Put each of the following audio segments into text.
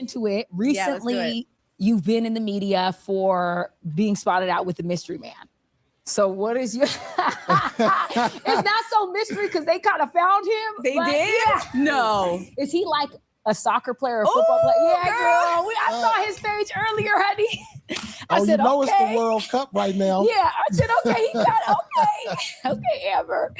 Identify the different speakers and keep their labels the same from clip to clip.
Speaker 1: into it. Recently, you've been in the media for being spotted out with the mystery man. So what is your... It's not so mystery because they kind of found him.
Speaker 2: They did?
Speaker 1: Yeah.
Speaker 2: No.
Speaker 1: Is he like a soccer player or football player? Yeah, girl. I saw his page earlier, honey. I said,
Speaker 3: it's the World Cup right now.
Speaker 1: Yeah, I said, okay, he got okay, Amber.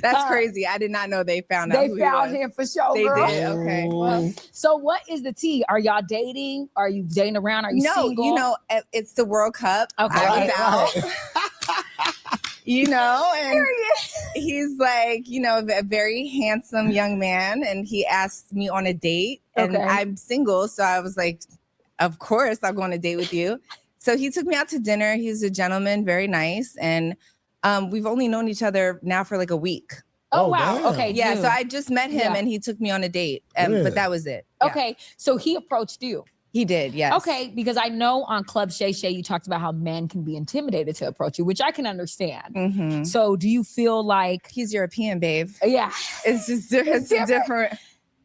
Speaker 2: That's crazy. I did not know they found out.
Speaker 1: They found him for sure.
Speaker 2: They
Speaker 1: girl.
Speaker 2: did. Okay.
Speaker 1: Well, so what is the tea? Are y'all dating? Are you dating around? Are you single?
Speaker 2: You know, it's the World Cup.
Speaker 1: Okay.
Speaker 2: I was out. You know, and he's like, you know, a very handsome young man, and he asked me on a date, and I'm single, so I was like, of course I'll go on a date with you. So he took me out to dinner. He's a gentleman, very nice, and we've only known each other now for like a week.
Speaker 1: Oh wow.
Speaker 3: Damn.
Speaker 1: Okay.
Speaker 2: Yeah, so I just met him and he took me on a date, but that was it. Yeah.
Speaker 1: Okay, so he approached you.
Speaker 2: He did, yes.
Speaker 1: Okay, because I know on Club Shay Shay you talked about how men can be intimidated to approach you, which I can understand.
Speaker 2: Mm-hmm.
Speaker 1: So do you feel like
Speaker 2: he's European, babe?
Speaker 1: Yeah,
Speaker 2: it's just it's different.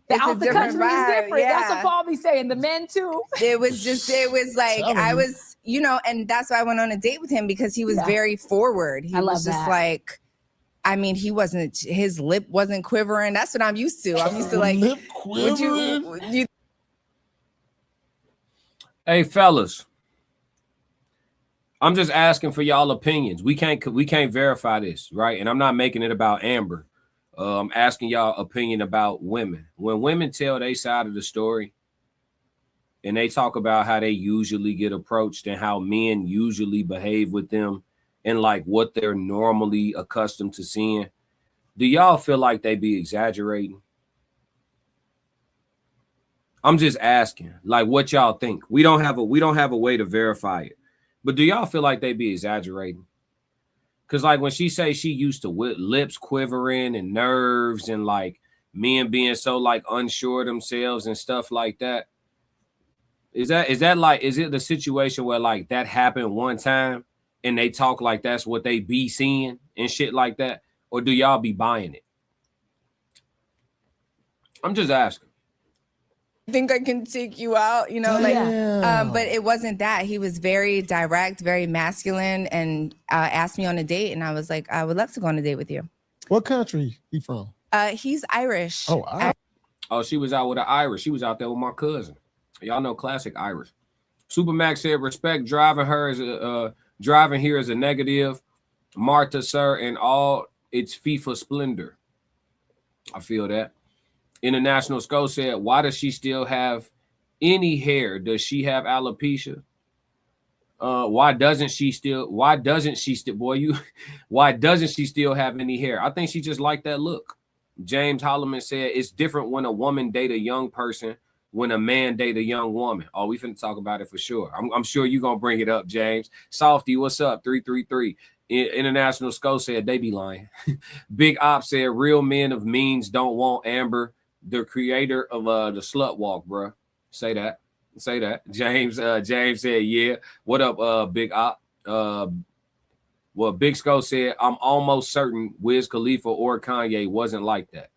Speaker 1: The country is different. Yeah. That's what Paul be saying. The men too.
Speaker 2: It was like I was, you know, and that's why I went on a date with him because he was very forward. He was just like, I mean, his lip wasn't quivering. That's what I'm used to. I'm used to like,
Speaker 3: lip quivering.
Speaker 4: Hey fellas, I'm just asking for y'all opinions. We can't verify this, right? And I'm not making it about Amber. I'm asking y'all opinion about women. When women tell their side of the story and they talk about how they usually get approached and how men usually behave with them and like what they're normally accustomed to seeing, do y'all feel like they be exaggerating? I'm just asking, like, what y'all think. We don't have a way to verify it, but do y'all feel like they be exaggerating? Because like when she say she used to lips quivering and nerves and like men being so like unsure of themselves and stuff like that, is it the situation where like that happened one time and they talk like that's what they be seeing and shit like that, or do y'all be buying it? I'm just asking.
Speaker 2: Think I can take you out, you know, but it wasn't that. He was very direct, very masculine, and asked me on a date, and I was like, I would love to go on a date with you.
Speaker 3: What country he from?
Speaker 2: He's Irish.
Speaker 4: Oh, she was out with an Irish. She was out there with my cousin. Y'all know classic Irish. Supermax said respect driving here is a negative. Martha, sir, and all its FIFA splendor. I feel that. International Skull said, why does she still have any hair? Does she have alopecia? Why doesn't she still have any hair? I think she just liked that look. James Holloman said, it's different when a woman date a young person when a man date a young woman. Oh, we finna talk about it for sure. I'm sure you're gonna bring it up, James. Softy, what's up? 333. International Skull said, they be lying. Big Op said, real men of means don't want Amber, the creator of the slut walk, bro. Say that. James said, yeah. What up, Big Op? Well, Big Skull said, I'm almost certain Wiz Khalifa or Kanye wasn't like that.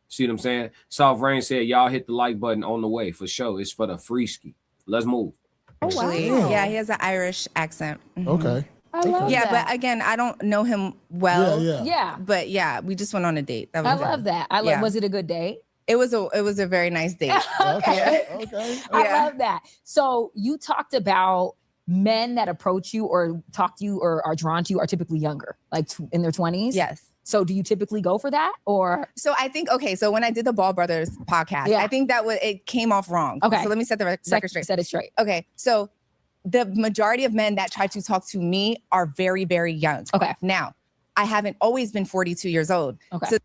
Speaker 4: See what I'm saying? Soft Rain said, y'all hit the like button on the way for sure. It's for the free ski. Let's move.
Speaker 2: Actually, yeah, he has an Irish accent. Mm-hmm.
Speaker 3: Okay.
Speaker 1: I love that.
Speaker 2: But again, I don't know him well.
Speaker 1: Yeah.
Speaker 2: But yeah, we just went on a date.
Speaker 1: I love that. Was it a good date?
Speaker 2: It was a very nice date.
Speaker 1: Okay. I love that. So you talked about men that approach you or talk to you or are drawn to you are typically younger, like in their 20s.
Speaker 2: Yes.
Speaker 1: So do you typically go for that or?
Speaker 2: So I think, so when I did the Ball Brothers podcast, I think it came off wrong. Okay. So let me set the record straight.
Speaker 1: Set it straight.
Speaker 2: Okay. So the majority of men that try to talk to me are very, very young.
Speaker 1: Okay.
Speaker 2: Now, I haven't always been 42 years old.
Speaker 1: Okay.
Speaker 2: So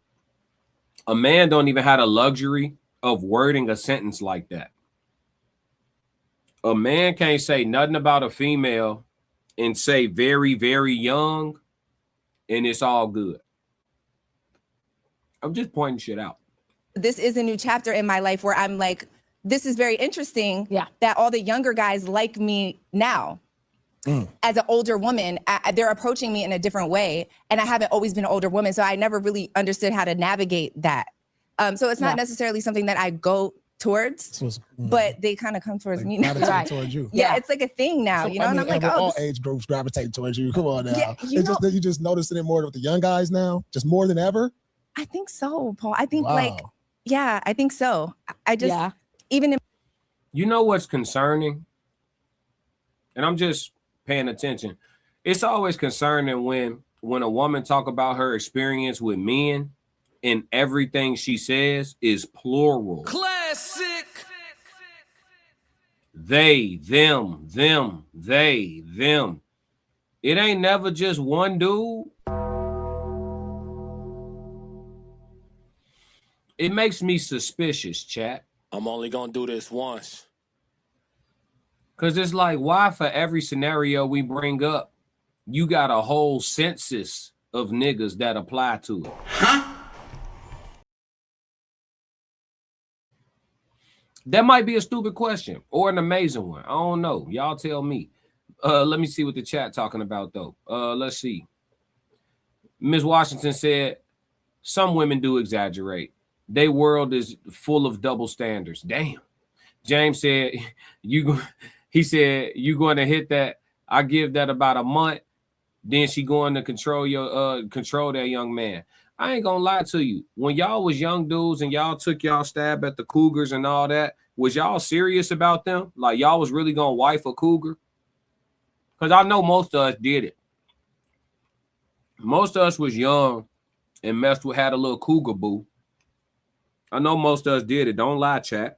Speaker 4: a man don't even have the luxury of wording a sentence like that. A man can't say nothing about a female and say very, very young, and it's all good. I'm just pointing shit out.
Speaker 2: This is a new chapter in my life where I'm like, this is very interesting that all the younger guys like me now. As an older woman, they're approaching me in a different way. And I haven't always been an older woman, so I never really understood how to navigate that. So it's not necessarily something that I go towards, but they kind of come towards me now.
Speaker 3: Gravitate towards you.
Speaker 2: Yeah, it's like a thing now,
Speaker 3: So,
Speaker 2: you know.
Speaker 3: I mean,
Speaker 2: and I'm like,
Speaker 3: all age groups gravitate towards you. Come on now.
Speaker 2: Yeah,
Speaker 3: You just noticing it more with the young guys now, just more than ever.
Speaker 2: I think so, Paul. I think
Speaker 3: Wow.
Speaker 2: I think so. I just even in
Speaker 4: You know what's concerning? And I'm just paying attention. It's always concerning when a woman talk about her experience with men and everything she says is plural.
Speaker 5: Classic.
Speaker 4: They, them, they, them. It ain't never just one dude. It makes me suspicious, chat.
Speaker 5: I'm only gonna do this once.
Speaker 4: Because it's like, why for every scenario we bring up, you got a whole census of niggas that apply to it? Huh? That might be a stupid question or an amazing one. I don't know. Y'all tell me. Let me see what the chat talking about, though. Let's see. Ms. Washington said, some women do exaggerate. Their world is full of double standards. Damn. James said, he said, you going to hit that. I give that about a month. Then she going to control that young man. I ain't gonna lie to you. When y'all was young dudes and y'all took y'all stab at the cougars and all that, was y'all serious about them? Like y'all was really gonna wife a cougar? Because I know most of us did it. Most of us was young and had a little cougar boo. I know most of us did it. Don't lie, chat.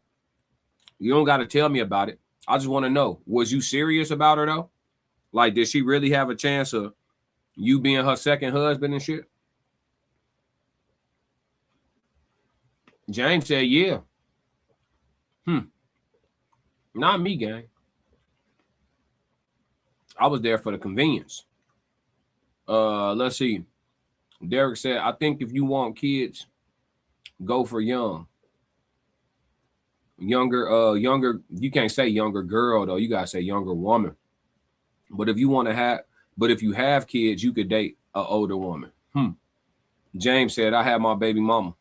Speaker 4: You don't got to tell me about it. I just want to know, was you serious about her though? Like, did she really have a chance of you being her second husband and shit? James said, yeah. Not me, gang. I was there for the convenience. Let's see. Derek said, I think if you want kids, go for younger, you can't say younger girl though. You gotta say younger woman. But if you have kids, you could date an older woman. James said, I had my baby mama.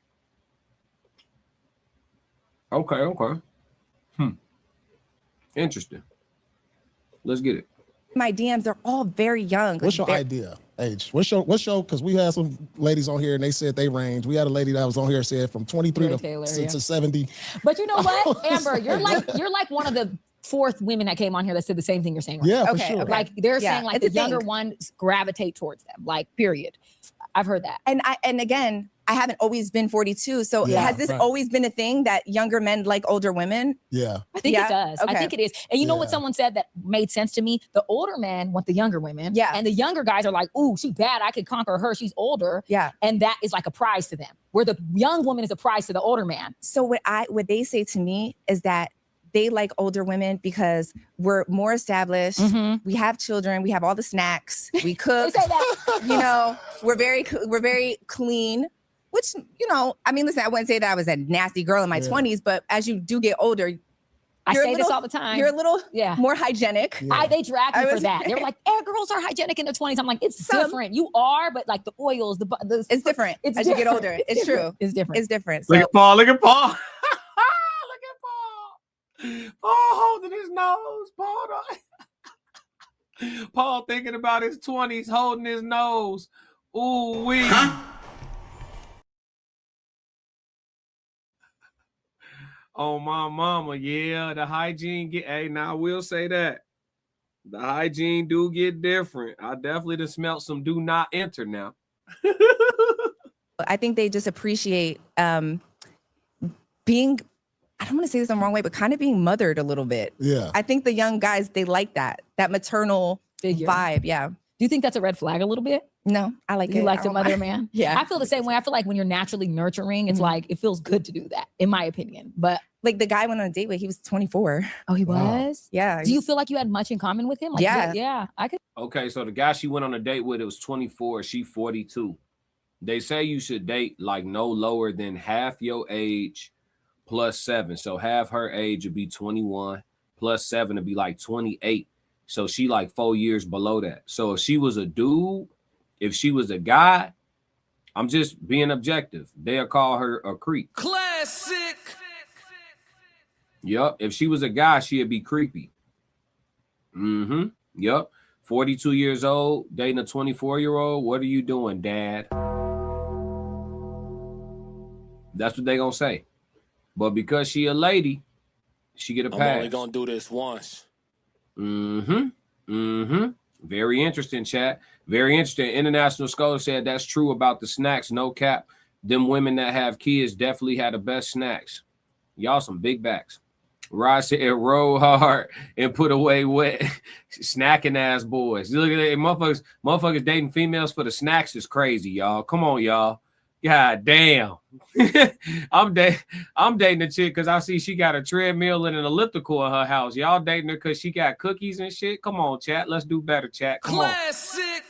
Speaker 4: Okay. Interesting. Let's get it.
Speaker 2: My DMs are all very young.
Speaker 3: What's your idea age? What's your? Because we had some ladies on here and they said they range. We had a lady that was on here said from 23 to 70.
Speaker 1: But you know what, Amber, you're like one of the fourth women that came on here that said the same thing you're saying. Right?
Speaker 3: Yeah,
Speaker 1: now.
Speaker 3: for sure.
Speaker 1: Okay. Like they're saying like the younger ones gravitate towards them. Like period. I've heard that.
Speaker 2: And again, I haven't always been 42. So has this always been a thing that younger men like older women?
Speaker 3: Yeah.
Speaker 1: I think it does. Okay. I think it is. And you know what someone said that made sense to me? The older men want the younger women. Yeah. And the younger guys are like, ooh, she's bad. I could conquer her. She's older. Yeah. And that is like a prize to them. Where the young woman is a prize to the older man.
Speaker 2: So what they say to me is that they like older women because we're more established. Mm-hmm. We have children. We have all the snacks. We cook.
Speaker 1: They say that.
Speaker 2: You know, we're very clean. Which, you know, I mean, listen, I wouldn't say that I was a nasty girl in my 20s, but as you do get older,
Speaker 1: I say this all the time.
Speaker 2: You're a little more hygienic.
Speaker 1: Yeah. They drag me for that. They were like, girls are hygienic in their 20s. I'm like, it's different. You are, but like the oils,
Speaker 2: it's different as you get older. It's true.
Speaker 1: It's different.
Speaker 2: It's different.
Speaker 4: Look at Paul. Look at Paul. Paul holding his nose. Paul thinking about his 20s, holding his nose. Ooh wee. Huh? Oh my mama, yeah. The hygiene now I will say that. The hygiene do get different. I definitely just smelt some do not enter now.
Speaker 2: I think they just appreciate being, I don't want to say this the wrong way, but kind of being mothered a little bit.
Speaker 3: Yeah.
Speaker 2: I think the young guys, they like that maternal vibe. Yeah.
Speaker 1: Do you think that's a red flag a little bit?
Speaker 2: No, I like it.
Speaker 1: You like to mother a man?
Speaker 2: Yeah.
Speaker 1: I feel the same way. I feel like when you're naturally nurturing, it's like, it feels good to do that, in my opinion. But
Speaker 2: like the guy I went on a date with, he was 24.
Speaker 1: Oh, he was?
Speaker 2: Yeah.
Speaker 1: Do you feel like you had much in common with him? Like, yeah. I could.
Speaker 4: Okay, so the guy she went on a date with, it was 24. She 42. They say you should date like no lower than half your age plus 7. So half her age would be 21 plus 7 would be like 28. So she like 4 years below that. So if she was a dude, if she was a guy, I'm just being objective. They'll call her a creep.
Speaker 5: Classic.
Speaker 4: Yup. If she was a guy, she'd be creepy. Yup. 42 years old, dating a 24-year-old. What are you doing, dad? That's what they gonna say. But because she a lady, she get a pass.
Speaker 5: I'm only gonna do this once.
Speaker 4: Very interesting, chat. Very interesting. International Scholar said that's true about the snacks. No cap. Them women that have kids definitely had the best snacks. Y'all some big backs. Rod said roll hard and put away wet. Snacking ass boys. Look at it. Motherfuckers dating females for the snacks is crazy, y'all. Come on, y'all. God damn. I'm dating a chick because I see she got a treadmill and an elliptical in her house. Y'all dating her because she got cookies and shit. Come on, chat. Let's do better, chat.
Speaker 5: Classic.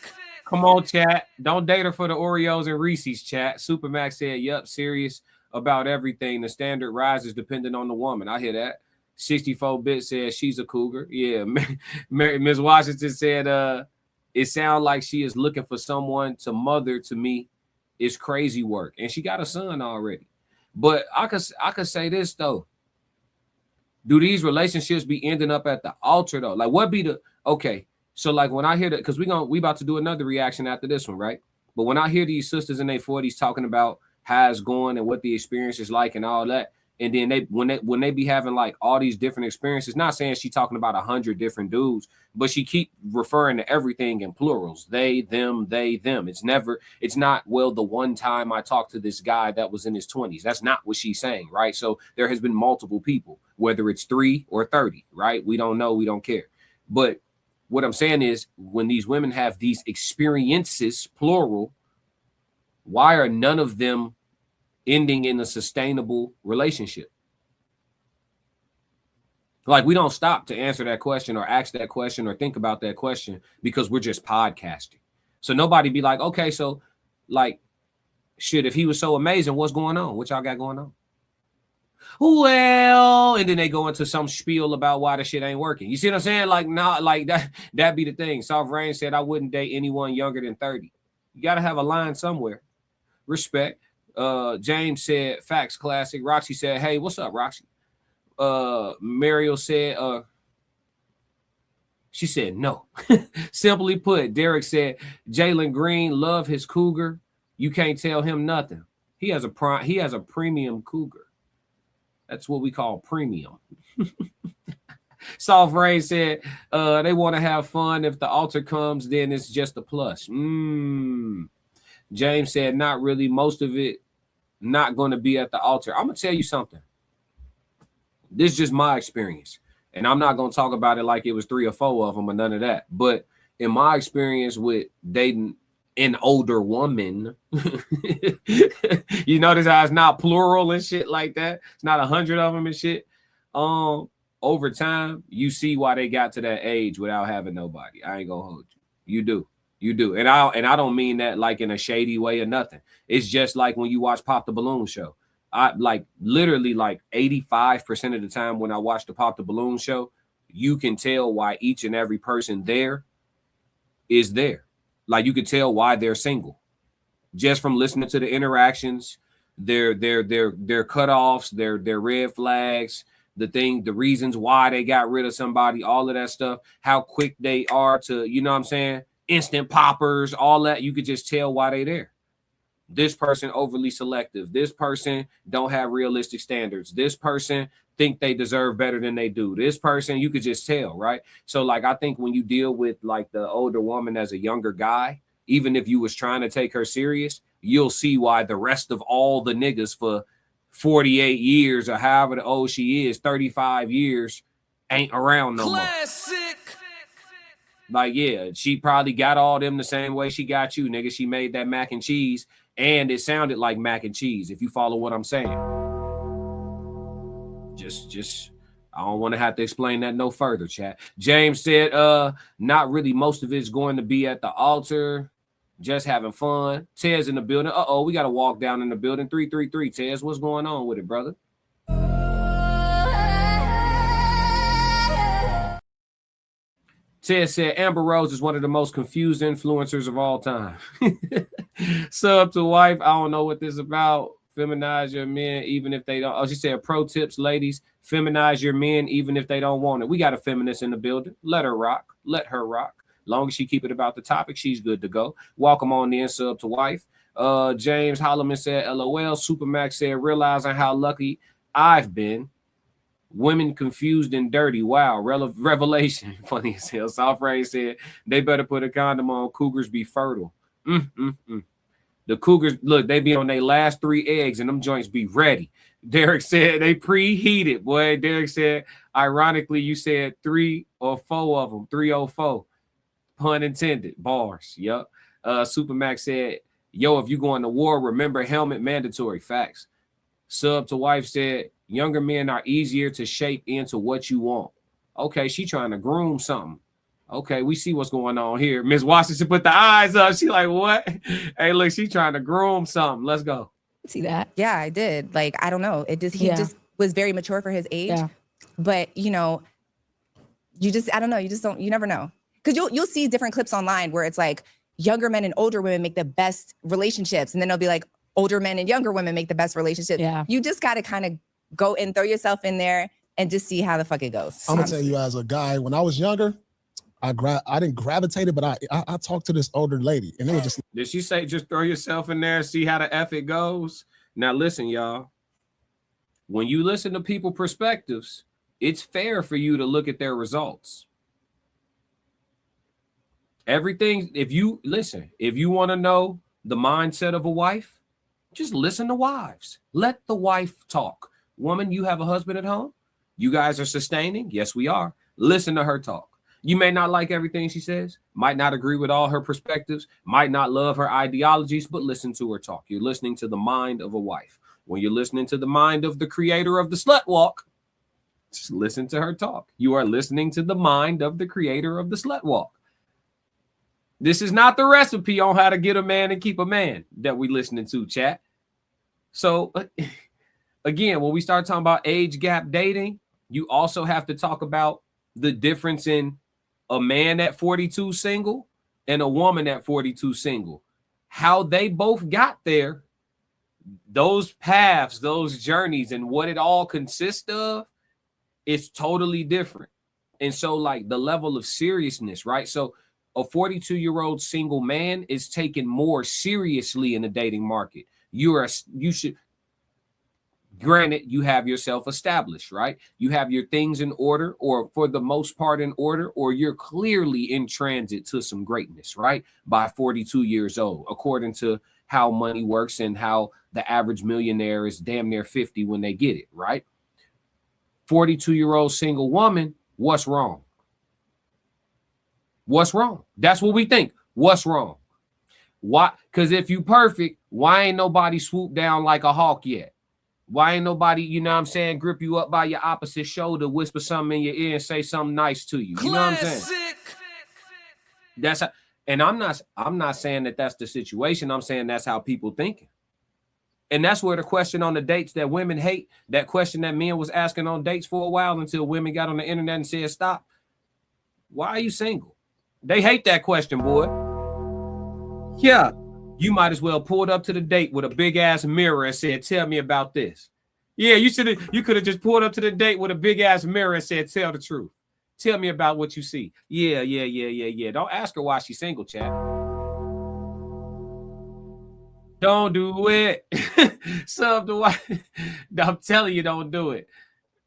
Speaker 4: Come on, chat. Don't date her for the Oreos and Reese's, chat. Supermax said, yup, serious about everything. The standard rises depending on the woman. I hear that. 64-bit said she's a cougar. Yeah. Ms. Washington said, it sounds like she is looking for someone to mother to me. It's crazy work. And she got a son already. But I could say this though. Do these relationships be ending up at the altar though? Like what be the okay? So like when I hear that, because we about to do another reaction after this one, right? But when I hear these sisters in their 40s talking about how it's going and what the experience is like and all that, and then when they be having like all these different experiences, not saying she talking about 100 different dudes, but she keep referring to everything in plurals. They, them, It's not, well, the one time I talked to this guy that was in his 20s. That's not what she's saying, right? So there has been multiple people, whether it's 3 or 30, right? We don't know, we don't care. But what I'm saying is when these women have these experiences, plural, why are none of them ending in a sustainable relationship? Like we don't stop to answer that question or ask that question or think about that question because we're just podcasting. So nobody be like, okay, so like, shit, if he was so amazing, what's going on? What y'all got going on? Well, and then they go into some spiel about why the shit ain't working. You see what I'm saying? Like, not like that be the thing. Soft Rain said, I wouldn't date anyone younger than 30. You got to have a line somewhere. Respect. James said, facts, classic. Roxy said, hey, what's up, Roxy? Mariel said, she said, no. Simply put, Derek said, Jalen Green love his cougar. You can't tell him nothing. He has a premium cougar. That's what we call premium. Soft Rain said, they want to have fun. If the altar comes, then it's just a plus. James said, not really. Most of it not going to be at the altar. I'm going to tell you something. This is just my experience. And I'm not going to talk about it like it was 3 or 4 of them or none of that. But in my experience with dating an older woman, you notice how it's not plural and shit like that. It's not 100 of them and shit. Over time, you see why they got to that age without having nobody. I ain't going to hold you. You do. And I don't mean that like in a shady way or nothing. It's just like when you watch Pop the Balloon show. I like literally like 85% of the time when I watch the Pop the Balloon show, you can tell why each and every person there is there. Like you can tell why they're single just from listening to the interactions, their cutoffs, their red flags, the reasons why they got rid of somebody, all of that stuff, how quick they are to, you know what I'm saying? Instant poppers, all that. You could just tell why they there. This person overly selective. This person don't have realistic standards. This person think they deserve better than they do. This person, you could just tell, right? So like, I think when you deal with like the older woman as a younger guy, even if you was trying to take her serious, you'll see why the rest of all the niggas for 48 years or however old she is, 35 years, ain't around no more. Like, yeah, she probably got all them the same way she got you, nigga. She made that mac and cheese, and it sounded like mac and cheese, if you follow what I'm saying. Just, I don't want to have to explain that no further, chat. James said, not really. Most of it's going to be at the altar, just having fun. Tez in the building. Uh-oh, we got to walk down in the building. 333. Tez, what's going on with it, brother? Ted said Amber Rose is one of the most confused influencers of all time. Sub to wife. I don't know what this is about. feminize your men even if they don't. Oh, she said pro tips, ladies, feminize your men even if they don't want it. We got a feminist in the building. Let her rock. Let her rock. Long as she keep it about the topic, she's good to go. Welcome on in, sub to wife. James Holloman said, LOL. Supermax said, realizing how lucky I've been. Women confused and dirty. Wow. Revelation. Funny as hell. Soft Rain said, they better put a condom on. Cougars be fertile. The Cougars, look, they be on their last 3 eggs and them joints be ready. Derek said they preheated. Boy, Derek said, ironically, you said 3 or 4 of them. 304. Pun intended. Bars. Yup. Supermax said, yo, if you going to war, remember helmet mandatory. Facts. Sub to wife said, younger men are easier to shape into what you want. Okay, she trying to groom something. Okay, we see what's going on here. Miss Washington put the eyes up. She like, what? Hey, look, she trying to groom something. Let's go.
Speaker 1: See that?
Speaker 2: Yeah, I did. Like, I don't know. It just he just was very mature for his age. Yeah. But you know, I don't know. You never know. Because you'll see different clips online where it's like younger men and older women make the best relationships, and then it'll be like older men and younger women make the best relationships. Yeah. You just got to kind of go and throw yourself in there and just see how the fuck it goes.
Speaker 3: I'm gonna tell you, as a guy, when I was younger, I didn't gravitate it, but I talked to this older lady, and it was just.
Speaker 4: Did she say just throw yourself in there and see how the F it goes? Now listen, y'all. When you listen to people's perspectives, it's fair for you to look at their results. Everything, if you want to know the mindset of a wife, just listen to wives. Let the wife talk. Woman, you have a husband at home. You guys are sustaining. Yes, we are. Listen to her talk. You may not like everything she says, might not agree with all her perspectives, might not love her ideologies, but listen to her talk. You're listening to the mind of a wife. When you're listening to the mind of the creator of the slut walk, just listen to her talk. You are listening to the mind of the creator of the slut walk. This is not the recipe on how to get a man and keep a man that we listening to, chat. So again, when we start talking about age gap dating, you also have to talk about the difference in a man at 42 single and a woman at 42 single. How they both got there, those paths, those journeys, and what it all consists of, it's totally different. And so like the level of seriousness, right? So a 42-year-old single man is taken more seriously in the dating market. You should, granted, you have yourself established, right? You have your things in order, or for the most part in order, or you're clearly in transit to some greatness, right? By 42 years old, according to how money works and how the average millionaire is damn near 50 when they get it, right? 42-year-old single woman, what's wrong? What's wrong? That's what we think. What's wrong? Why? Because if you perfect, why ain't nobody swooped down like a hawk yet? Why ain't nobody, you know what I'm saying, grip you up by your opposite shoulder, whisper something in your ear and say something nice to you? You know what I'm saying? That's how, and I'm not saying that that's the situation. I'm saying that's how people thinking. And that's where the question on the dates that women hate, that question that men was asking on dates for a while until women got on the internet and said, stop. Why are you single? They hate that question, boy. Yeah. You might as well pulled up to the date with a big ass mirror and said, tell me about this. Yeah, you could have just pulled up to the date with a big ass mirror and said, tell the truth. Tell me about what you see. Yeah. Don't ask her why she's single, chat. Don't do it. Sub the wife. I'm telling you, don't do it.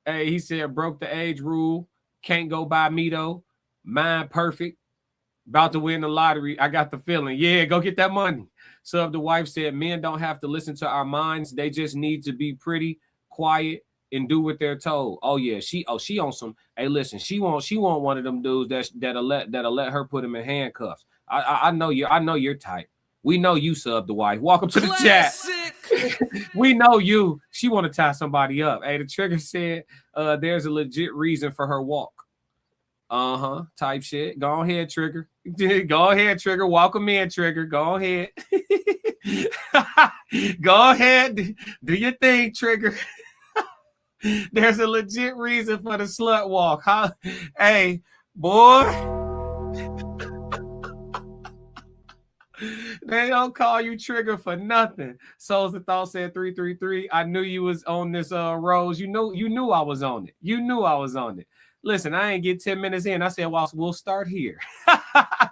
Speaker 4: Hey, he said, broke the age rule. Can't go by me though. Mine perfect. About to win the lottery. I got the feeling. Yeah, go get that money. Sub the wife said, men don't have to listen to our minds. They just need to be pretty, quiet, and do what they're told. Oh yeah, she on some. Hey, listen, she want one of them dudes that'll let her put him in handcuffs. I know your type. We know you, Sub the wife. Welcome to the chat. We know you. She want to tie somebody up. Hey, the trigger said there's a legit reason for her walk. Type shit. Go ahead, Trigger. Go ahead, Trigger. Welcome in, Trigger. Go ahead. Go ahead. Do your thing, Trigger. There's a legit reason for the slut walk, huh? Hey, boy. They don't call you Trigger for nothing. Souls of Thought said 333. I knew you was on this Rose. You knew I was on it. You knew I was on it. Listen, I ain't get 10 minutes in. I said, well, we'll start here.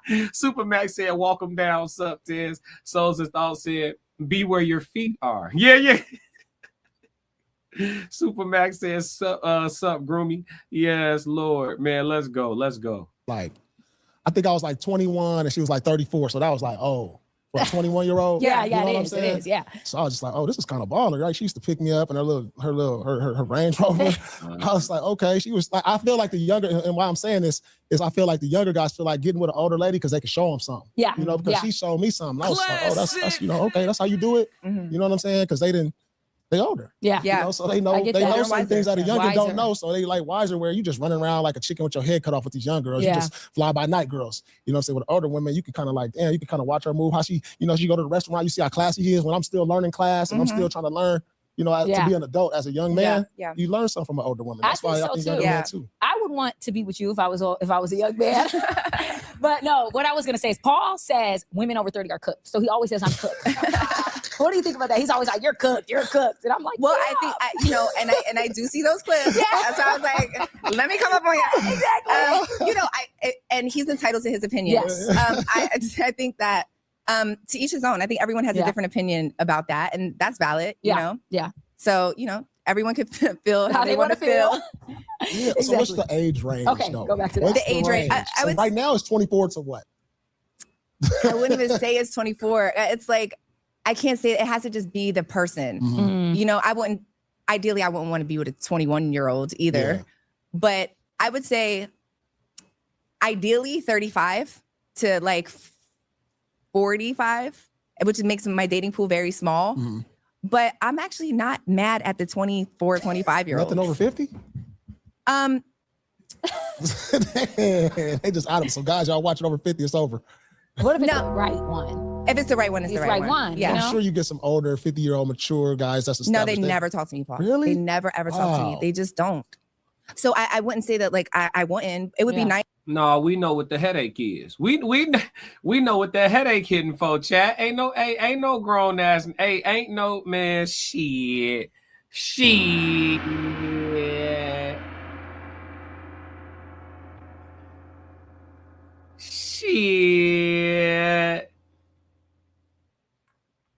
Speaker 4: Supermax said, walk them down. Sup, Tiz. Souls of Thought said, be where your feet are. Yeah. Supermax says, sup, Groomy. Yes, Lord. Man, let's go.
Speaker 3: Like, I think I was like 21 and she was like 34. So that was like, oh, for a 21-year-old.
Speaker 1: Yeah,
Speaker 3: you know
Speaker 1: it is. Yeah.
Speaker 3: So I was just like, oh, this is kind of baller, right? She used to pick me up in her Range Rover. I was like, okay. She was like, I feel like the younger, and why I'm saying this is I feel like the younger guys feel like getting with an older lady because they can show them something.
Speaker 1: Yeah.
Speaker 3: You know, because she showed me something. I was like, oh, that's okay, that's how you do it. Mm-hmm. You know what I'm saying? Because they older.
Speaker 1: Yeah.
Speaker 3: You know, so they know some things that a younger don't know. So they like wiser where you just running around like a chicken with your head cut off with these young girls. You just fly by night girls. You know what I'm saying? With older women, you can kind of like, damn, you can kind of watch her move, how she go to the restaurant, you see how classy she is when I'm still learning class and I'm still trying to learn, to be an adult as a young man. Yeah. You learn something from an older woman. That's why I think younger men too.
Speaker 1: I would want to be with you if I was a young man. But no, what I was gonna say is Paul says women over 30 are cooked. So he always says I'm cooked. What do you think about that? He's always like, you're cooked. And I'm like,
Speaker 2: well, I think and I do see those clips. Yeah. So I was like, let me come up on you. Exactly. And he's entitled to his opinion. Yes. I think that to each his own. I think everyone has a different opinion about that, and that's valid. You know. Yeah. So everyone could feel how they want to feel.
Speaker 3: Yeah. Exactly. So what's the age range?
Speaker 1: Okay, go back to that.
Speaker 2: The age range.
Speaker 3: Right now it's 24 to what?
Speaker 2: I wouldn't even say it's 24. It's like, I can't say it has to just be the person. Mm-hmm. Ideally, I wouldn't want to be with a 21-year-old either. Yeah. But I would say ideally 35 to like 45, which makes my dating pool very small. Mm-hmm. But I'm actually not mad at the 24, 25-year-olds.
Speaker 3: Nothing over 50? They just out of it. So guys, y'all watching over 50, it's over.
Speaker 1: What if it's the right one?
Speaker 2: If it's the right one, it's the right one.
Speaker 1: Yeah,
Speaker 3: I'm sure you get some older 50-year-old mature guys.
Speaker 2: No, they never talk to me, Paul.
Speaker 3: Really?
Speaker 2: They never ever talk to me. They just don't. So I wouldn't say that like I wouldn't. It would be nice.
Speaker 4: No, we know what the headache is. We know what that headache hitting for, chat. Ain't no grown ass. Ain't no man. Shit.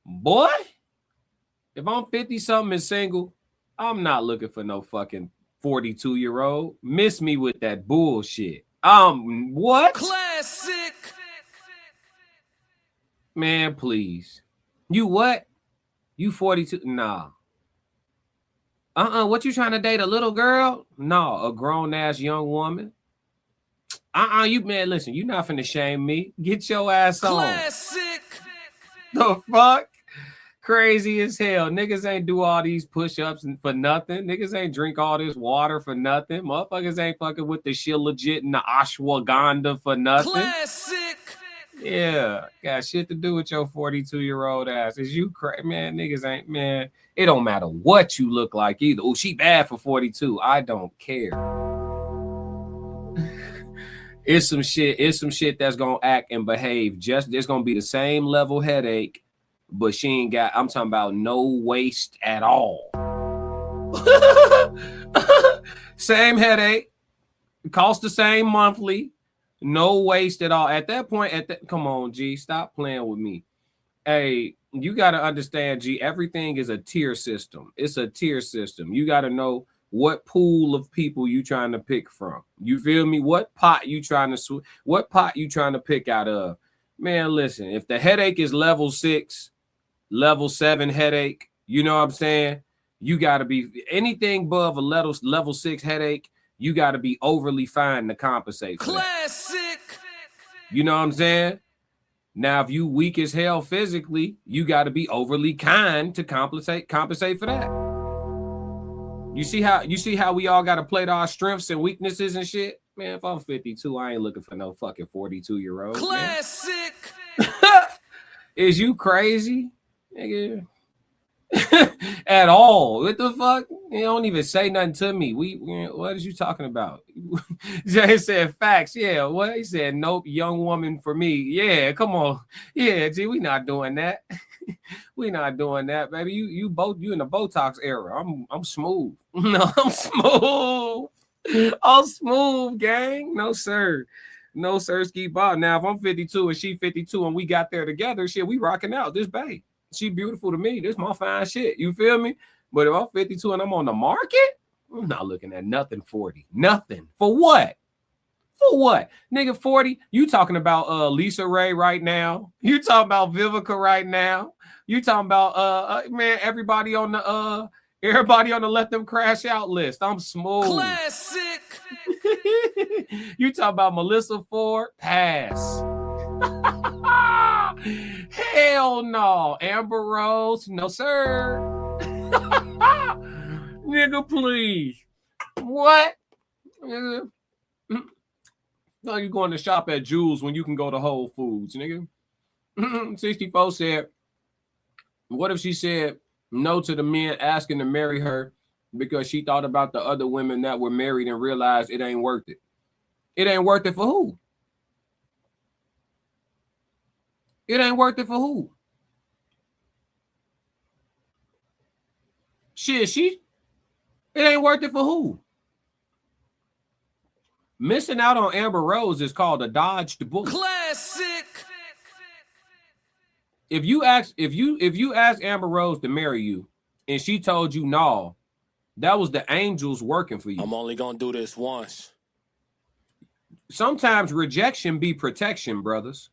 Speaker 4: Boy, if I'm 50-something and single, I'm not looking for no fucking 42-year-old. Miss me with that bullshit. What?
Speaker 5: Classic.
Speaker 4: Man, please. You what? You 42? Nah. What you trying to date, a little girl? No, a grown-ass young woman. You man, listen, you not finna shame me. Get your ass on.
Speaker 5: Classic.
Speaker 4: The fuck? Crazy as hell. Niggas ain't do all these push-ups for nothing. Niggas ain't drink all this water for nothing. Motherfuckers ain't fucking with the shit legit and the ashwagandha for nothing.
Speaker 5: Classic.
Speaker 4: Yeah, got shit to do with your 42-year-old ass. Is you crazy, man? Niggas ain't, man. It don't matter what you look like either. Oh, she bad for 42. I don't care. It's some shit that's gonna act and behave. It's gonna be the same level headache, but she ain't got, I'm talking about no waist at all. Same headache, cost the same monthly, no waist at all. At that point, come on, G, stop playing with me. Hey, you gotta understand, G, everything is a tier system. It's a tier system. You gotta know what pool of people you trying to pick from. You feel me? What pot you trying to pick out of? Man, listen, if the headache is level 6, level 7 headache, you know what I'm saying? You got to be anything above a level 6 headache, you got to be overly fine to compensate for
Speaker 5: Classic.
Speaker 4: That. You know what I'm saying? Now, if you weak as hell physically, you got to be overly kind to compensate for that. You see how we all got to play to our strengths and weaknesses and shit? Man, if I'm 52, I ain't looking for no fucking 42-year-old.
Speaker 5: Classic.
Speaker 4: Is you crazy? Nigga. At all. What the fuck? You don't even say nothing to me. What is you talking about? Jay said facts. Yeah, what he said? Nope, young woman for me. Yeah, come on. Yeah, G, we not doing that. We not doing that, baby. You in the Botox era. I'm smooth. No, I'm smooth. I'm smooth, gang. No, sir. No, sir, ski ball. Now, if I'm 52 and she 52 and we got there together, shit, we rocking out. This babe. She beautiful to me. This my fine shit. You feel me? But if I'm 52 and I'm on the market, I'm not looking at nothing 40. Nothing. For what? For what? Nigga, 40, you talking about Lisa Ray right now. You talking about Vivica right now. You talking about man, everybody on the Let Them Crash Out list. I'm smooth.
Speaker 5: Classic.
Speaker 4: You talking about Melissa Ford? Pass. Hell no. Amber Rose? No, sir. Nigga, please. What? Nigga. No, you going to shop at Jewel's when you can go to Whole Foods, nigga. 64 said, what if she said no to the men asking to marry her because she thought about the other women that were married and realized it ain't worth it? It ain't worth it for who? It ain't worth it for who? Shit, it ain't worth it for who? Missing out on Amber Rose is called a dodged bullet.
Speaker 5: Classic.
Speaker 4: If you ask Amber Rose to marry you and she told you no, that was the angels working for you.
Speaker 6: I'm only gonna do this once.
Speaker 4: Sometimes rejection be protection, brothers.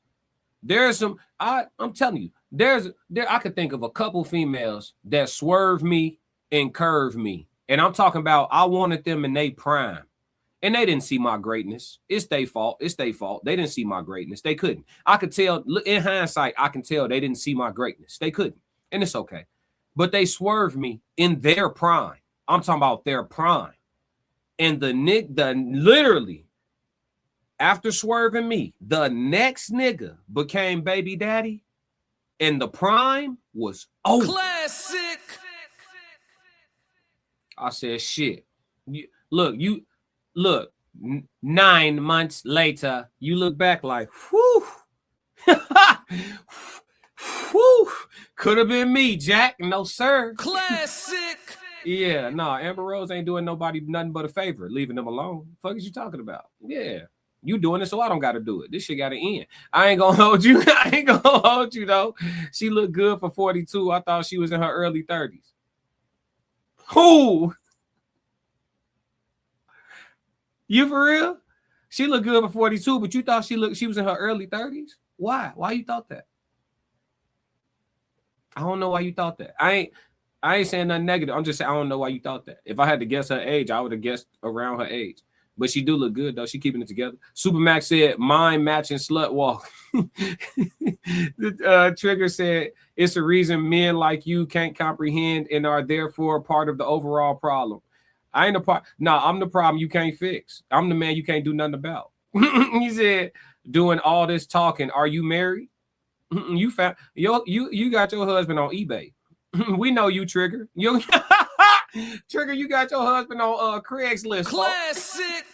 Speaker 4: There's some, I'm telling you, I could think of a couple females that swerve me and curve me. And I'm talking about I wanted them in their prime. And they didn't see my greatness. It's their fault. It's their fault. They didn't see my greatness. They couldn't. I could tell, in hindsight, I can tell they didn't see my greatness. They couldn't. And it's okay. But they swerved me in their prime. I'm talking about their prime. And literally, after swerving me, the next nigga became baby daddy. And the prime was over.
Speaker 5: Classic.
Speaker 4: I said, shit. Look, 9 months later, you look back like, whew. Whew. Could have been me, Jack. No, sir.
Speaker 5: Classic.
Speaker 4: Yeah, no, Amber Rose ain't doing nobody nothing but a favor, leaving them alone. Fuck is you talking about? Yeah. You doing it, so I don't got to do it. This shit got to end. I ain't going to hold you. I ain't going to hold you, though. She looked good for 42. I thought she was in her early 30s. Who? You for real? She looked good for 42, but you thought she was in her early 30s? Why? Why you thought that? I don't know why you thought that. I ain't saying nothing negative. I'm just saying I don't know why you thought that. If I had to guess her age, I would have guessed around her age. But she do look good, though. She keeping it together. Supermax said, mind matching slut walk. Trigger said, it's a reason men like you can't comprehend and are therefore part of the overall problem. I ain't a part. No, I'm the problem you can't fix. I'm the man you can't do nothing about. He said, doing all this talking. Are you married? You found you got your husband on eBay. We know you, Trigger. Trigger, you got your husband on Craigslist.
Speaker 5: Classic.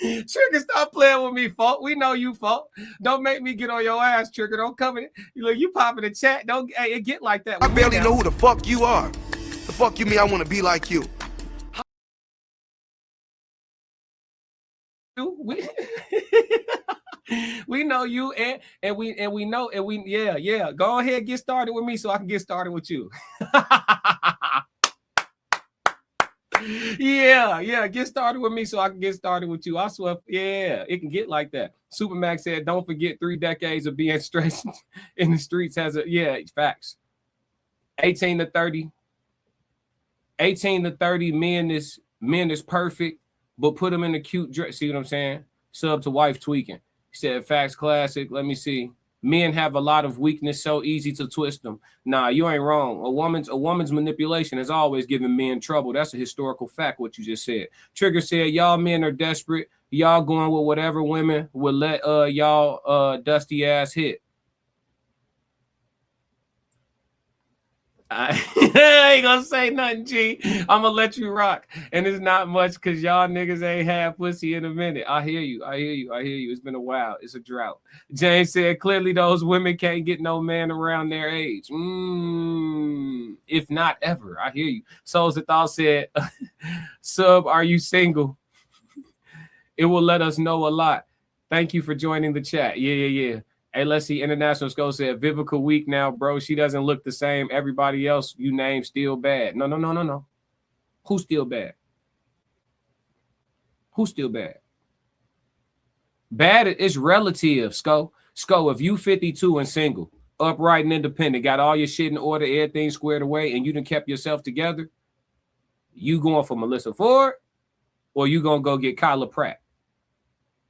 Speaker 4: Trigger, stop playing with me, folk. We know you, folk. Don't make me get on your ass, Trigger. Don't come in. You pop in the chat. Don't it get like that.
Speaker 7: I barely know who the fuck you are. The fuck you mean I want to be like you?
Speaker 4: We know you and we know yeah. Go ahead, get started with me so I can get started with you. Yeah, get started with me so I can get started with you. I swear, yeah, it can get like that. Supermax said, don't forget 3 decades of being stressed in the streets has facts. 18 to 30 men is perfect, but put them in a cute dress. See what I'm saying? Sub to wife tweaking. He said, facts classic. Let me see. Men have a lot of weakness, so easy to twist them. Nah, you ain't wrong. A woman's manipulation has always given men trouble. That's a historical fact, what you just said. Trigger said, y'all men are desperate. Y'all going with whatever women will let y'all dusty ass hit. I ain't gonna say nothing, G. I'm gonna let you rock. And it's not much because y'all niggas ain't had pussy in a minute. I hear you. It's been a while. It's a drought. James said, clearly those women can't get no man around their age. If not ever. I hear you. Souls of Thought said, Sub, are you single? It will let us know a lot. Thank you for joining the chat. Yeah. Hey, let's see. International Skull said, Vivica weak now, bro. She doesn't look the same. Everybody else you name still bad. No. Who's still bad? Who's still bad? Bad is relative, Skull. Skull, if you 52 and single, upright and independent, got all your shit in order, everything squared away, and you done kept yourself together, you going for Melissa Ford or you gonna go get Kyla Pratt?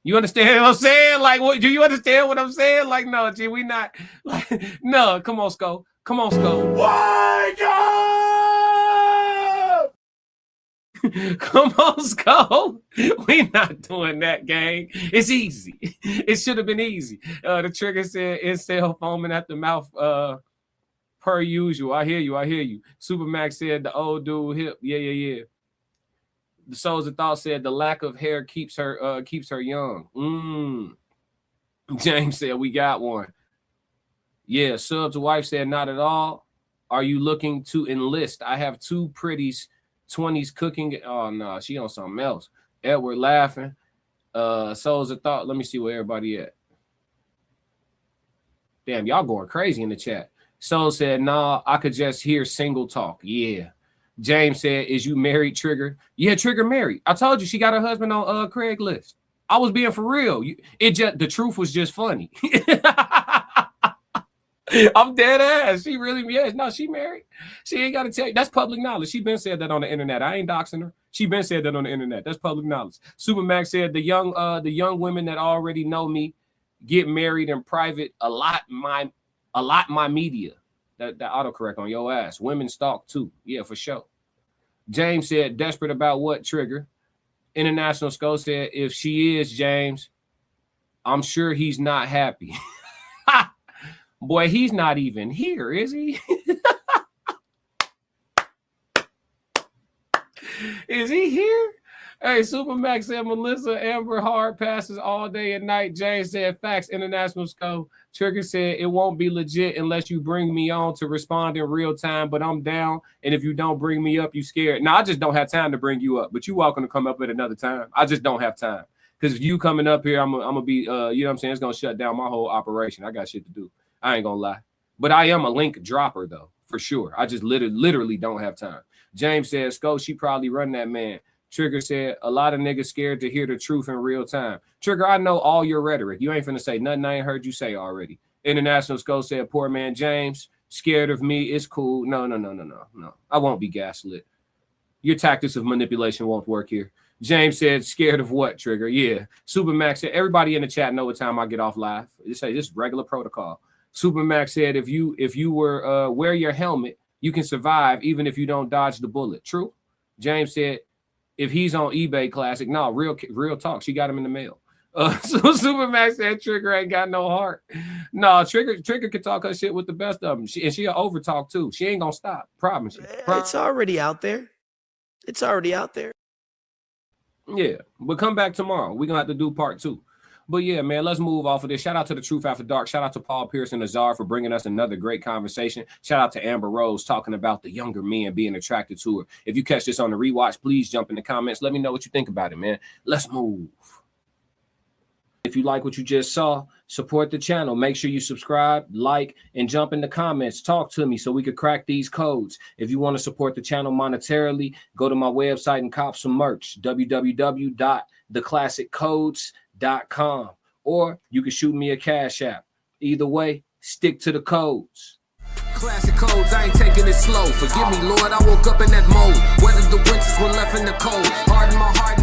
Speaker 4: You understand what I'm saying? Like, what do you understand what I'm saying? Like, no, G, we not like, no, come on, Sko. Come on, Sko. Wake up! Come on, Sko. We not doing that, gang. It's easy. It should have been easy. The trigger said incel foaming at the mouth, per usual. I hear you. Supermax said the old dude hip. Yeah. The Souls of Thought said the lack of hair keeps her young. James said we got one. Yeah, Sub's wife said not at all. Are you looking to enlist? I have two pretties, 20s cooking. Oh no, she on something else. Edward laughing. Souls of Thought. Let me see where everybody at. Damn, y'all going crazy in the chat. Soul said, nah, I could just hear single talk. Yeah. James said, is you married, Trigger? Yeah, Trigger married. I told you she got her husband on Craigslist. I was being for real. The truth was just funny. I'm dead ass. She really, no, she married. She ain't got to tell you. That's public knowledge. She been said that on the internet. I ain't doxing her. She been said that on the internet. That's public knowledge. Supermax said the young women that already know me get married in private. A lot my media. That autocorrect on your ass. Women stalk too. Yeah, for sure. James said, desperate about what, Trigger? International Skull said, if she is, James, I'm sure he's not happy. Boy, he's not even here, is he? Is he here? Hey, Supermax said Melissa Amber hard passes all day and night. James said facts. International Skull. Trigger said it won't be legit unless you bring me on to respond in real time, but I'm down. And if you don't bring me up, you scared. Now, I just don't have time to bring you up, but you welcome to come up at another time. I just don't have time. Because if you coming up here, I'm gonna be, you know what I'm saying? It's going to shut down my whole operation. I got shit to do. I ain't going to lie. But I am a link dropper, though, for sure. I just literally don't have time. James said, Sko, she probably run that man. Trigger said, a lot of niggas scared to hear the truth in real time. Trigger, I know all your rhetoric. You ain't finna say nothing I ain't heard you say already. International Skull said, poor man James, scared of me. It's cool. No. I won't be gaslit. Your tactics of manipulation won't work here. James said, scared of what, Trigger? Yeah. Supermax said, everybody in the chat know what time I get off live. Just say this regular protocol. Supermax said, if you were wear your helmet, you can survive even if you don't dodge the bullet. True. James said, if he's on eBay Classic, no, real talk. She got him in the mail. So Supermax said Trigger ain't got no heart. No, Trigger can talk her shit with the best of them. She'll over talk too. She ain't gonna stop. Promise you.
Speaker 8: It's already out there.
Speaker 4: Yeah, but come back tomorrow. We're gonna have to do part 2. But yeah, man, let's move off of this. Shout out to the Truth After Dark. Shout out to Paul Pierce and Azar for bringing us another great conversation. Shout out to Amber Rose talking about the younger men being attracted to her. If you catch this on the rewatch, please jump in the comments. Let me know what you think about it, man. Let's move. If you like what you just saw, support the channel. Make sure you subscribe, like, and jump in the comments. Talk to me so we could crack these codes. If you want to support the channel monetarily, go to my website and cop some merch, www.theclassiccodes.com, or you can shoot me a Cash App. Either way, stick to the codes.
Speaker 5: Classic codes, I ain't taking it slow. Forgive me, Lord, I woke up in that mode. Weathered the winters when left in the cold. Hardened my heart.